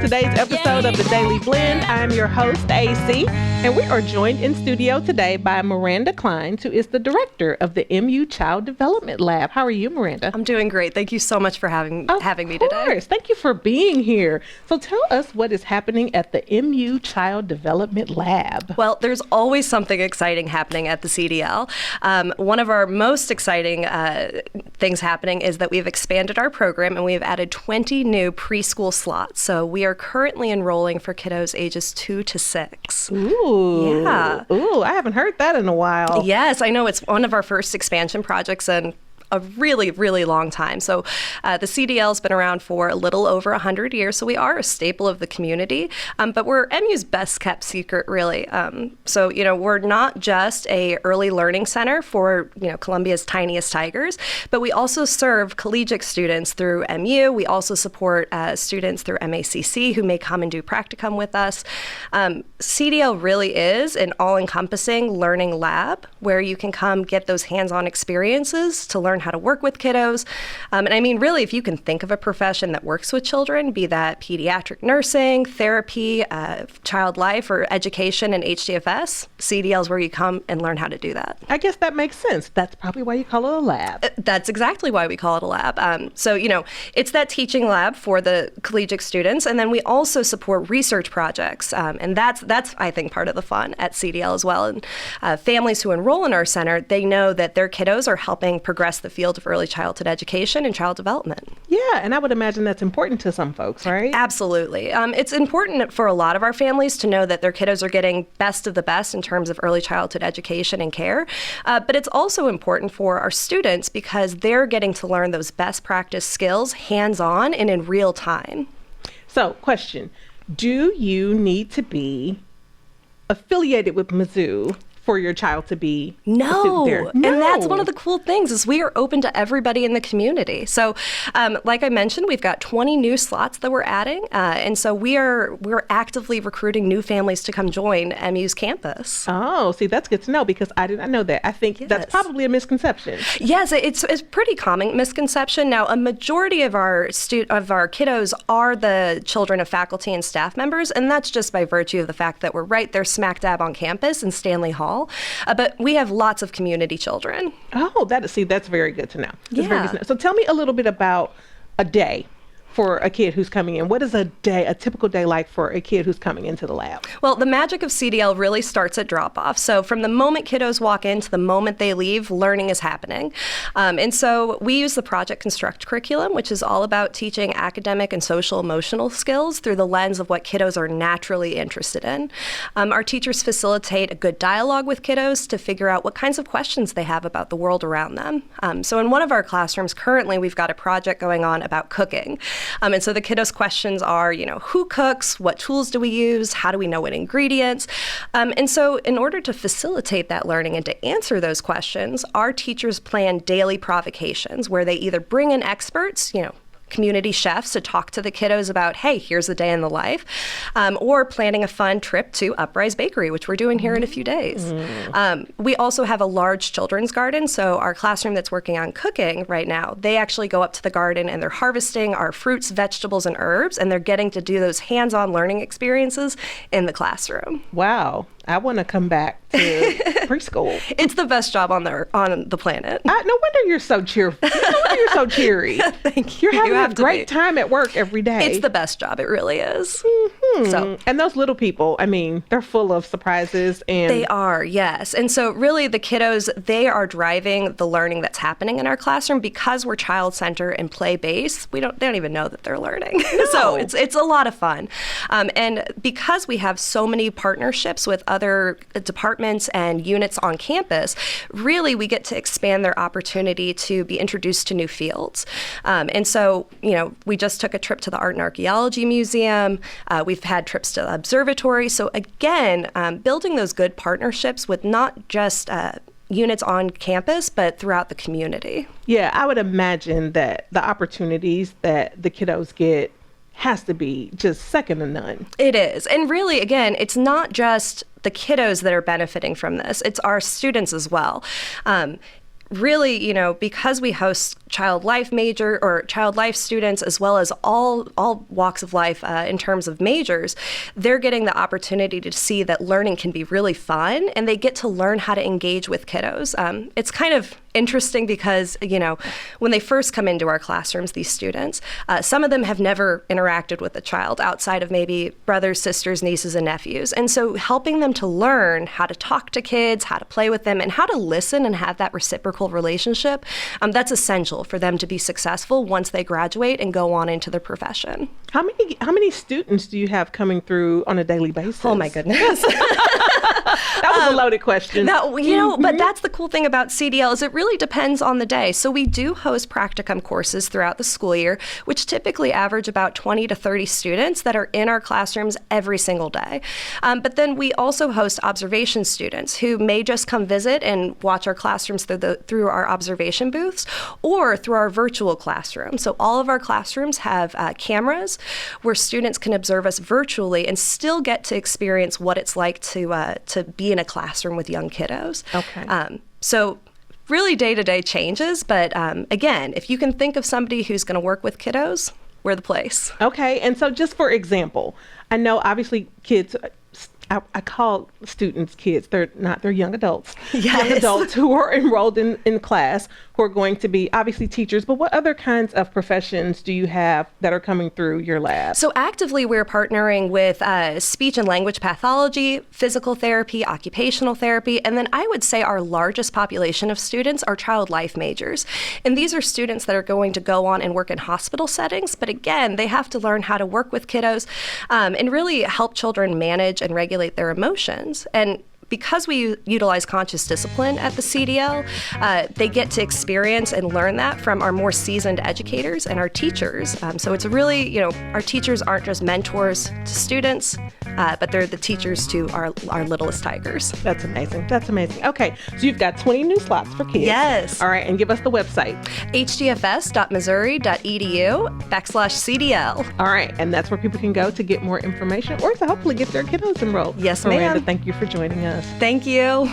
today's episode of The Daily Blend. I'm your host, AC, and we are joined in studio today by Miranda Clines, who is the director of the MU Child Development Lab. How are you, Miranda? I'm doing great. Thank you so much for having me today. Of course. Thank you for being here. So tell us what is happening at the MU Child Development Lab. Well, there's always something exciting happening at the CDL. One of our most exciting things happening is that we've expanded our program and we've added 20 new preschool slots. So we are currently enrolling for kiddos ages 2 to 6. Ooh. Yeah. Ooh, I haven't heard that in a while. Yes, I know. It's one of our first expansion projects and a really, really long time. So the CDL's been around for a little over 100 years, so we are a staple of the community, but we're MU's best kept secret, really. So, we're not just a early learning center for, Columbia's tiniest tigers, but we also serve collegiate students through MU. We also support students through MACC who may come and do practicum with us. CDL really is an all-encompassing learning lab where you can come get those hands-on experiences to learn how to work with kiddos. And I mean, really, if you can think of a profession that works with children, be that pediatric nursing, therapy, child life, or education and HDFS, CDL is where you come and learn how to do that. I guess that makes sense. That's probably why you call it a lab. That's exactly why we call it a lab. So, it's that teaching lab for the collegiate students. And then we also support research projects. And that's, I think, part of the fun at CDL as well. And families who enroll in our center, they know that their kiddos are helping progress the field of early childhood education and child development. Yeah, and I would imagine that's important to some folks, right? Absolutely. It's important for a lot of our families to know that their kiddos are getting best of the best in terms of early childhood education and care. But it's also important for our students because they're getting to learn those best practice skills hands-on and in real time. So, question, do you need to be affiliated with Mizzou for your child to be a student there? No, and that's one of the cool things is we are open to everybody in the community. So, like I mentioned, we've got 20 new slots that we're adding, and so we're actively recruiting new families to come join MU's campus. Oh, see, that's good to know because I did not know that. I think that's probably a misconception. Yes, it's a pretty common misconception. Now, a majority of our kiddos are the children of faculty and staff members, and that's just by virtue of the fact that we're right there smack dab on campus in Stanley Hall. But we have lots of community children. Oh, that's very good to know. That's Yeah. very good to know. So tell me a little bit about a day for a kid who's coming in. What is a typical day like for a kid who's coming into the lab? Well, the magic of CDL really starts at drop-off. So from the moment kiddos walk in to the moment they leave, learning is happening. And so we use the Project Construct curriculum, which is all about teaching academic and social emotional skills through the lens of what kiddos are naturally interested in. Our teachers facilitate a good dialogue with kiddos to figure out what kinds of questions they have about the world around them. So in one of our classrooms currently, we've got a project going on about cooking. And so the kiddos' questions are, who cooks? What tools do we use? How do we know what ingredients? And so in order to facilitate that learning and to answer those questions, our teachers plan daily provocations where they either bring in experts, community chefs to talk to the kiddos about, hey, here's a day in the life, or planning a fun trip to Uprise Bakery, which we're doing here in a few days. We also have a large children's garden, so our classroom that's working on cooking right now, they actually go up to the garden and they're harvesting our fruits, vegetables, and herbs, and they're getting to do those hands-on learning experiences in the classroom. Wow. I want to come back to preschool. It's the best job on the planet. No wonder you're so cheerful. No wonder you're so cheery. Thank you. You're having a great time at work every day. It's the best job. It really is. Mm-hmm. So, and those little people, I mean, they're full of surprises. And they are, yes. And so really the kiddos, they are driving the learning that's happening in our classroom because we're child-centered and play-based. They don't even know that they're learning. No. So it's a lot of fun. And because we have so many partnerships with other departments and units on campus, really we get to expand their opportunity to be introduced to new fields. And so, we just took a trip to the Art and Archaeology Museum. We've had trips to the observatory. So again, building those good partnerships with not just units on campus, but throughout the community. Yeah, I would imagine that the opportunities that the kiddos get has to be just second to none. It is. And really, again, it's not just the kiddos that are benefiting from this. It's our students as well. really, because we host child life students as well as all walks of life in terms of majors, they're getting the opportunity to see that learning can be really fun, and they get to learn how to engage with kiddos. It's kind of interesting because, when they first come into our classrooms, these students, some of them have never interacted with a child outside of maybe brothers, sisters, nieces, and nephews. And so helping them to learn how to talk to kids, how to play with them, and how to listen and have that reciprocal relationship, that's essential for them to be successful once they graduate and go on into their profession. How many students do you have coming through on a daily basis? Oh my goodness. That was a loaded question. But that's the cool thing about CDL is it really depends on the day. So we do host practicum courses throughout the school year, which typically average about 20 to 30 students that are in our classrooms every single day. But then we also host observation students who may just come visit and watch our classrooms through our observation booths or through our virtual classroom. So all of our classrooms have cameras where students can observe us virtually and still get to experience what it's like to be in a classroom with young kiddos. Okay. So really day-to-day changes, but again, if you can think of somebody who's going to work with kiddos, we're the place. Okay, and so just for example, I know obviously kids, I call students kids, they're young adults. Yes. Young adults who are enrolled in class, who are going to be obviously teachers, but what other kinds of professions do you have that are coming through your lab? So actively we're partnering with speech and language pathology, physical therapy, occupational therapy, and then I would say our largest population of students are child life majors. And these are students that are going to go on and work in hospital settings, but again, they have to learn how to work with kiddos and really help children manage and regulate their emotions. And because we utilize conscious discipline at the CDL, they get to experience and learn that from our more seasoned educators and our teachers. So it's really, our teachers aren't just mentors to students, but they're the teachers to our littlest tigers. That's amazing. That's amazing. Okay, so you've got 20 new slots for kids. Yes. All right, and give us the website. hdfs.missouri.edu/CDL. All right, and that's where people can go to get more information or to hopefully get their kiddos enrolled. Yes, Miranda, ma'am. thank you for joining us. Thank you.